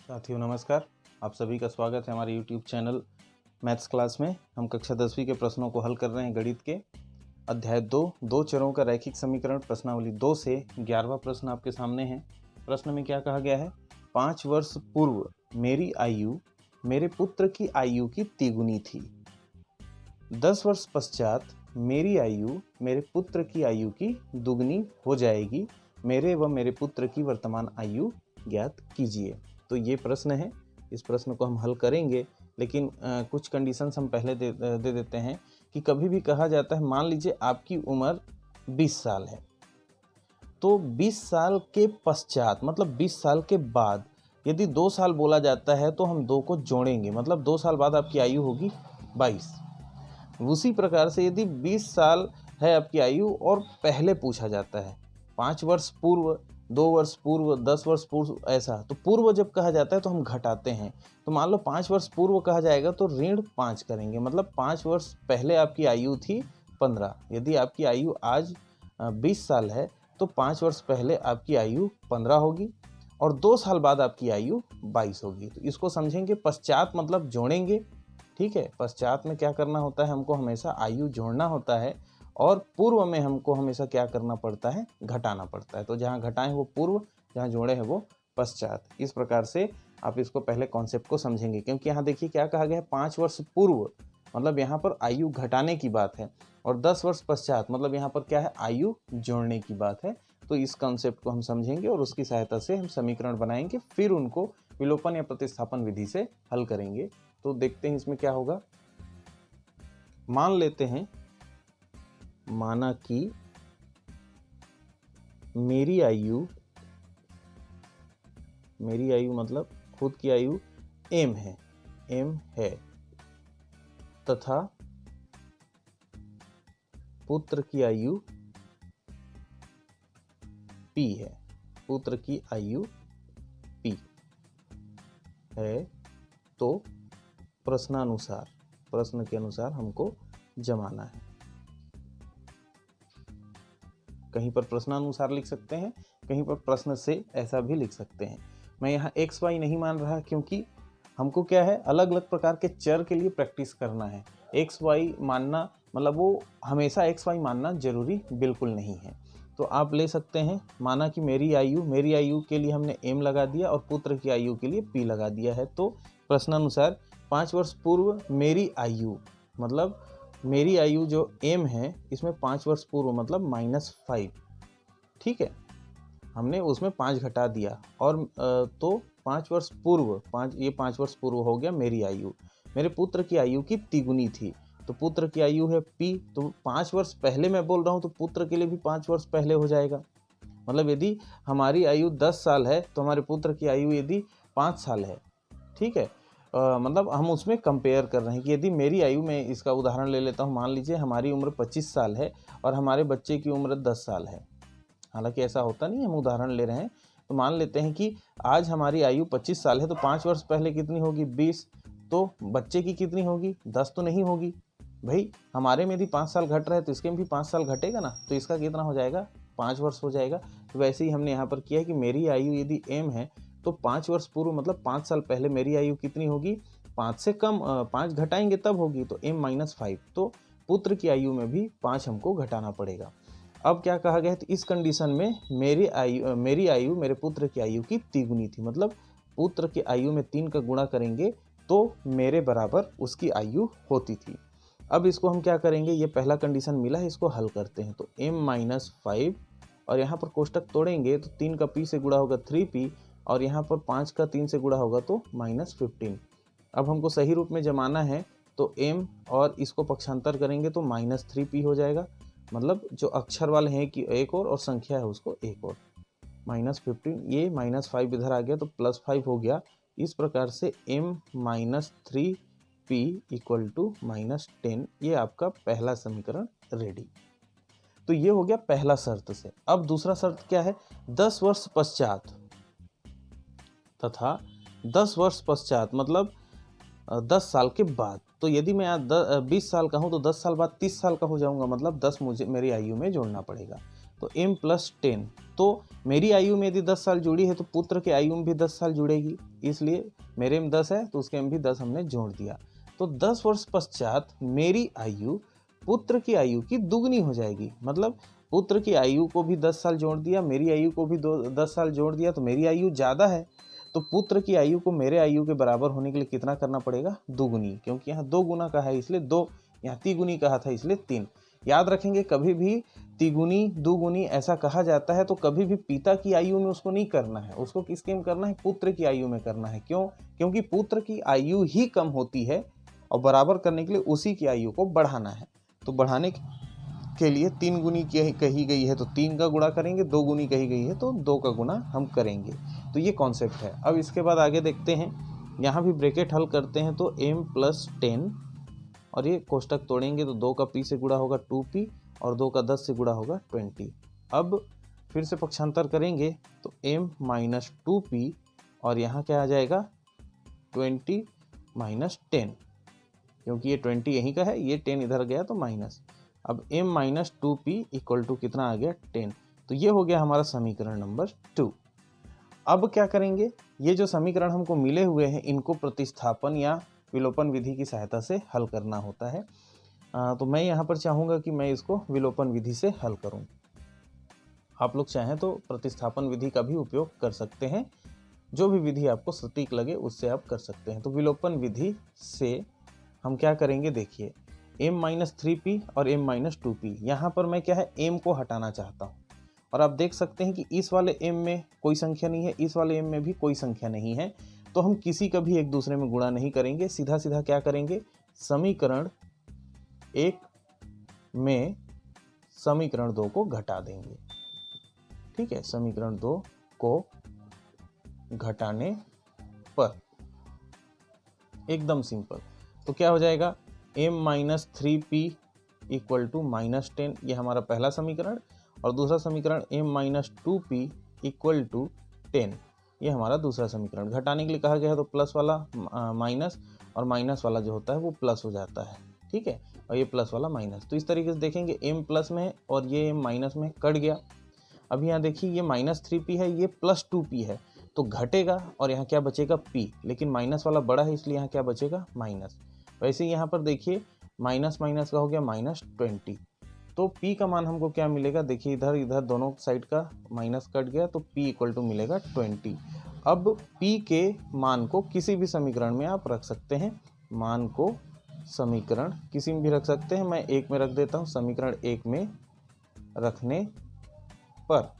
साथियों नमस्कार। आप सभी का स्वागत है हमारे YouTube चैनल मैथ्स क्लास में। हम कक्षा 10वीं के प्रश्नों को हल कर रहे हैं। गणित के अध्याय 2 चरों का रैखिक समीकरण प्रश्नावली 2 से 11वां प्रश्न आपके सामने है। प्रश्न में क्या कहा गया है? 5 वर्ष पूर्व मेरी आयु मेरे पुत्र की आयु की तिगुनी थी। 10 वर्ष पश्चात मेरी आयु मेरे पुत्र की आयु की दुगनी हो जाएगी। मेरे व मेरे पुत्र की वर्तमान आयु ज्ञात कीजिए। तो ये प्रश्न है। इस प्रश्न को हम हल करेंगे, लेकिन कुछ कंडीशंस हम पहले दे देते हैं कि कभी भी कहा जाता है, मान लीजिए आपकी उम्र 20 साल है, तो 20 साल के पश्चात मतलब 20 साल के बाद यदि 2 साल बोला जाता है तो हम 2 को जोड़ेंगे, मतलब 2 साल बाद आपकी आयु होगी 22। उसी प्रकार से यदि 20 साल है आपकी आयु और पहले पूछा जाता है 5 वर्ष पूर्व, 2 वर्ष पूर्व, 10 वर्ष पूर्व, ऐसा, तो पूर्व जब कहा जाता है तो हम घटाते हैं। तो मान लो 5 वर्ष पूर्व कहा जाएगा तो ऋण 5 करेंगे, मतलब 5 वर्ष पहले आपकी आयु थी 15। यदि आपकी आयु आज 20 साल है तो 5 वर्ष पहले आपकी आयु 15 होगी और 2 साल बाद आपकी आयु 22 होगी। तो इसको समझेंगे। पश्चात मतलब जोड़ेंगे, ठीक है। पश्चात में क्या करना होता है? हमको हमेशा आयु जोड़ना होता है और पूर्व में हमको हमेशा क्या करना पड़ता है? घटाना पड़ता है। तो जहाँ घटाएं वो पूर्व, जहाँ जोड़े हैं वो पश्चात। इस प्रकार से आप इसको पहले कॉन्सेप्ट को समझेंगे, क्योंकि यहाँ देखिए क्या कहा गया है, 5 वर्ष पूर्व मतलब यहाँ पर आयु घटाने की बात है, और 10 वर्ष पश्चात मतलब यहाँ पर क्या है? आयु जोड़ने की बात है। तो इस कॉन्सेप्ट को हम समझेंगे और उसकी सहायता से हम समीकरण बनाएंगे, फिर उनको विलोपन या प्रतिस्थापन विधि से हल करेंगे। तो देखते हैं इसमें क्या होगा। मान लेते हैं, माना कि मेरी आयु मतलब खुद की आयु m है तथा पुत्र की आयु p है। पुत्र की आयु p है तो प्रश्न के अनुसार हमको जमाना है। कहीं पर प्रश्नानुसार लिख सकते हैं, कहीं पर प्रश्न से ऐसा भी लिख सकते हैं। मैं यहाँ एक्स वाई नहीं मान रहा, क्योंकि हमको क्या है, अलग अलग प्रकार के चर के लिए प्रैक्टिस करना है। एक्स वाई मानना मतलब वो हमेशा एक्स वाई मानना जरूरी बिल्कुल नहीं है। तो आप ले सकते हैं, माना कि मेरी आयु के लिए हमने m लगा दिया और पुत्र की आयु के लिए p लगा दिया है। तो प्रश्नानुसार 5 वर्ष पूर्व मेरी आयु मतलब मेरी आयु जो m है, इसमें 5 वर्ष पूर्व मतलब -5, ठीक है। हमने उसमें 5 घटा दिया और तो 5 वर्ष पूर्व, 5 वर्ष पूर्व हो गया मेरी आयु। मेरे पुत्र की आयु की तिगुनी थी, तो पुत्र की आयु है p, तो 5 वर्ष पहले मैं बोल रहा हूँ तो पुत्र के लिए भी 5 वर्ष पहले हो जाएगा। मतलब यदि हमारी आयु 10 साल है तो हमारे पुत्र की आयु यदि 5 साल है, ठीक है। मतलब हम उसमें कंपेयर कर रहे हैं कि यदि मेरी आयु में, इसका उदाहरण ले लेता हूँ, मान लीजिए हमारी उम्र 25 साल है और हमारे बच्चे की उम्र 10 साल है। हालांकि ऐसा होता नहीं, हम उदाहरण ले रहे हैं। तो मान लेते हैं कि आज हमारी आयु 25 साल है तो 5 वर्ष पहले कितनी होगी? 20। तो बच्चे की कितनी होगी? 10 तो नहीं होगी भाई। हमारे में यदि 5 साल घट रहा है तो इसके में भी 5 साल घटेगा ना, तो इसका कितना हो जाएगा? 5 वर्ष हो जाएगा। तो वैसे ही हमने यहाँ पर किया है कि मेरी आयु यदि m है तो 5 वर्ष पूर्व मतलब 5 साल पहले मेरी आयु कितनी होगी? 5 से कम, 5 घटाएंगे तब होगी, तो m-5। तो पुत्र की आयु में भी 5 हमको घटाना पड़ेगा। अब क्या कहा गया है? तो इस कंडीशन में मेरी आयु मेरे पुत्र की आयु की तिगुनी थी, मतलब पुत्र की आयु में 3 का गुणा करेंगे तो मेरे बराबर उसकी आयु होती थी। अब इसको हम क्या करेंगे? ये पहला कंडीशन मिला है, इसको हल करते हैं। तो m-5 और यहाँ पर कोष्टक तोड़ेंगे तो 3 का p से गुणा होगा 3p और यहाँ पर 5 का 3 से गुणा होगा तो -15। अब हमको सही रूप में जमाना है तो m और इसको पक्षांतर करेंगे तो -3p हो जाएगा। मतलब जो अक्षर वाले हैं कि एक और संख्या है उसको एक और। -15, ये -5 इधर आ गया तो +5 हो गया। इस प्रकार से m-3p = -10। ये आपका पहला समीकरण रेडी। तो ये हो गया पहला शर्त से। अब दूसरा शर्त क्या है? 10 वर्ष पश्चात तथा 10 वर्ष पश्चात मतलब 10 साल के बाद। तो यदि मैं आज 20 साल का हूँ तो 10 साल बाद 30 साल का हो जाऊंगा, मतलब 10 मुझे मेरी आयु में जोड़ना पड़ेगा। तो m प्लस 10। तो मेरी आयु में यदि 10 साल जुड़ी है तो पुत्र की आयु में भी 10 साल जुड़ेगी, इसलिए मेरे में 10 है तो उसके में भी 10 हमने जोड़ दिया। तो 10 वर्ष पश्चात मेरी आयु पुत्र की आयु की दुगनी हो जाएगी। मतलब पुत्र की आयु को भी 10 साल जोड़ दिया, मेरी आयु को भी 10 साल जोड़ दिया, तो मेरी आयु ज़्यादा है। तो पुत्र की आयु को मेरे आयु के बराबर होने के लिए कितना करना पड़ेगा? दुगुनी, क्योंकि यहाँ 2 गुना का है इसलिए 2, यहाँ तिगुनी कहा था इसलिए 3। याद रखेंगे, कभी भी तिगुनी दुगुनी ऐसा कहा जाता है तो कभी भी पिता की आयु में उसको नहीं करना है, उसको किसके में करना है? पुत्र की आयु में करना है। क्यों? क्योंकि पुत्र की आयु ही कम होती है और बराबर करने के लिए उसी की आयु को बढ़ाना है। तो बढ़ाने के लिए 3 गुनी कही गई है तो 3 का गुणा करेंगे, 2 गुनी कही गई है तो 2 का गुणा हम करेंगे। तो ये कॉन्सेप्ट है। अब इसके बाद आगे देखते हैं, यहाँ भी ब्रैकेट हल करते हैं तो m प्लस 10 और ये कोष्टक तोड़ेंगे तो 2 का p से गुणा होगा 2p और 2 का 10 से गुणा होगा 20। अब फिर से पक्षांतर करेंगे तो m माइनस 2p और यहाँ क्या आ जाएगा? 20 माइनस 10, क्योंकि ये 20 यहीं का है, ये 10 इधर गया तो माइनस। अब m minus 2p equal to कितना आ गया? 10। तो ये हो गया हमारा समीकरण नंबर 2। अब क्या करेंगे? ये जो समीकरण हमको मिले हुए हैं इनको प्रतिस्थापन या विलोपन विधि की सहायता से हल करना होता है। तो मैं यहाँ पर चाहूँगा कि मैं इसको विलोपन विधि से हल करूँ। आप लोग चाहें तो प्रतिस्थापन विधि का भी उपयोग कर सकते हैं, जो भी विधि आपको सटीक लगे उससे आप कर सकते हैं। तो विलोपन विधि से हम क्या करेंगे? देखिए, m माइनस 3p और m माइनस 2p, यहाँ पर मैं क्या है m को हटाना चाहता हूँ और आप देख सकते हैं कि इस वाले m में कोई संख्या नहीं है, इस वाले m में भी कोई संख्या नहीं है, तो हम किसी का भी एक दूसरे में गुणा नहीं करेंगे, सीधा सीधा क्या करेंगे? समीकरण 1 में समीकरण 2 को घटा देंगे। ठीक है, समीकरण 2 को घटाने पर एकदम सिंपल, तो क्या हो जाएगा? m minus 3p equal to minus 10, ये हमारा पहला समीकरण, और दूसरा समीकरण m minus 2p equal to 10, ये हमारा दूसरा समीकरण। घटाने के लिए कहा गया है तो प्लस वाला माइनस और माइनस वाला जो होता है वो प्लस हो जाता है। ठीक है, और ये प्लस वाला माइनस। तो इस तरीके से देखेंगे m प्लस में है और ये m माइनस में कट गया। अब यहाँ देखिए, ये माइनस 3p है, ये प्लस 2p है, तो घटेगा और यहाँ क्या बचेगा? p, लेकिन माइनस वाला बड़ा है इसलिए यहाँ क्या बचेगा? माइनस। वैसे यहाँ पर देखिए माइनस माइनस का हो गया माइनस 20, तो p का मान हमको क्या मिलेगा? देखिए इधर इधर दोनों साइड का माइनस कट गया तो p इक्वल टू मिलेगा 20। अब p के मान को किसी भी समीकरण में आप रख सकते हैं, मान को समीकरण किसी में भी रख सकते हैं। मैं 1 में रख देता हूँ, समीकरण 1 में रखने पर,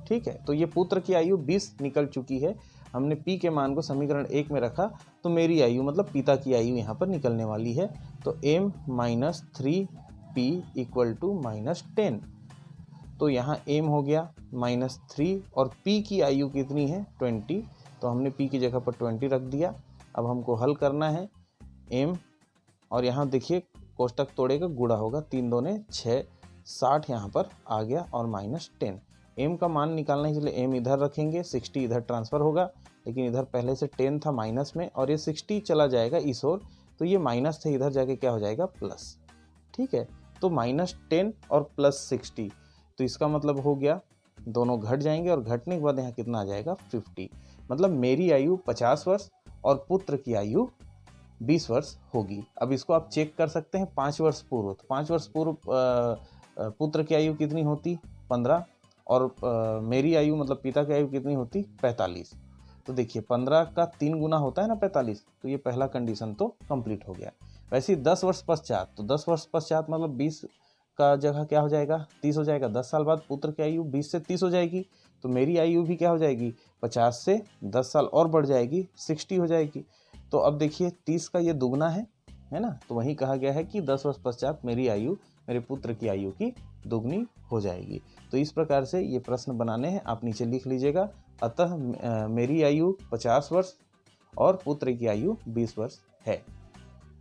ठीक है, तो ये पुत्र की आयु 20 निकल चुकी है। हमने p के मान को समीकरण 1 में रखा तो मेरी आयु मतलब पिता की आयु यहाँ पर निकलने वाली है। तो m minus 3p equal to minus 10, तो यहाँ m हो गया माइनस 3 और p की आयु कितनी है? 20, तो हमने p की जगह पर 20 रख दिया। अब हमको हल करना है m, और यहाँ देखिए कोष्टक तोड़ेगा गुणा होगा, 3 दूने 6, 60 यहाँ पर आ गया और माइनस 10। m का मान निकालना है इसलिए m इधर रखेंगे, 60 इधर ट्रांसफ़र होगा, लेकिन इधर पहले से 10 था माइनस में और ये 60 चला जाएगा इस ओर, तो ये माइनस थे इधर जाके क्या हो जाएगा? प्लस। ठीक है, तो माइनस 10 और प्लस 60, तो इसका मतलब हो गया दोनों घट जाएंगे और घटने के बाद यहाँ कितना आ जाएगा? 50। मतलब मेरी आयु 50 वर्ष और पुत्र की आयु 20 वर्ष होगी। अब इसको आप चेक कर सकते हैं 5 वर्ष पूर्व, तो 5 वर्ष पूर्व पुत्र की आयु कितनी होती? 15, और मेरी आयु मतलब पिता की आयु कितनी होती? 45। तो देखिए 15 का 3 गुना होता है ना 45, तो ये पहला कंडीशन तो कंप्लीट हो गया। वैसे ही 10 वर्ष पश्चात, तो 10 वर्ष पश्चात मतलब 20 का जगह क्या हो जाएगा? 30 हो जाएगा। 10 साल बाद पुत्र की आयु 20 से 30 हो जाएगी, तो मेरी आयु भी क्या हो जाएगी? 50 से 10 साल और बढ़ जाएगी, 60 हो जाएगी। तो अब देखिए 30 का ये दुगना है ना, तो वहीं कहा गया है कि 10 वर्ष पश्चात मेरी आयु मेरे पुत्र की आयु की दुगनी हो जाएगी। तो इस प्रकार से ये प्रश्न बनाने हैं, आप नीचे लिख लीजिएगा। अतः मेरी आयु 50 वर्ष और पुत्र की आयु 20 वर्ष है।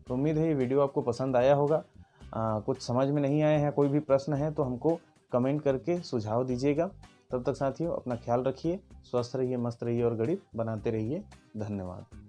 तो उम्मीद है ये वीडियो आपको पसंद आया होगा। कुछ समझ में नहीं आया है, कोई भी प्रश्न है तो हमको कमेंट करके सुझाव दीजिएगा। तब तक साथियों अपना ख्याल रखिए, स्वस्थ रहिए, मस्त रहिए और गणित बनाते रहिए। धन्यवाद।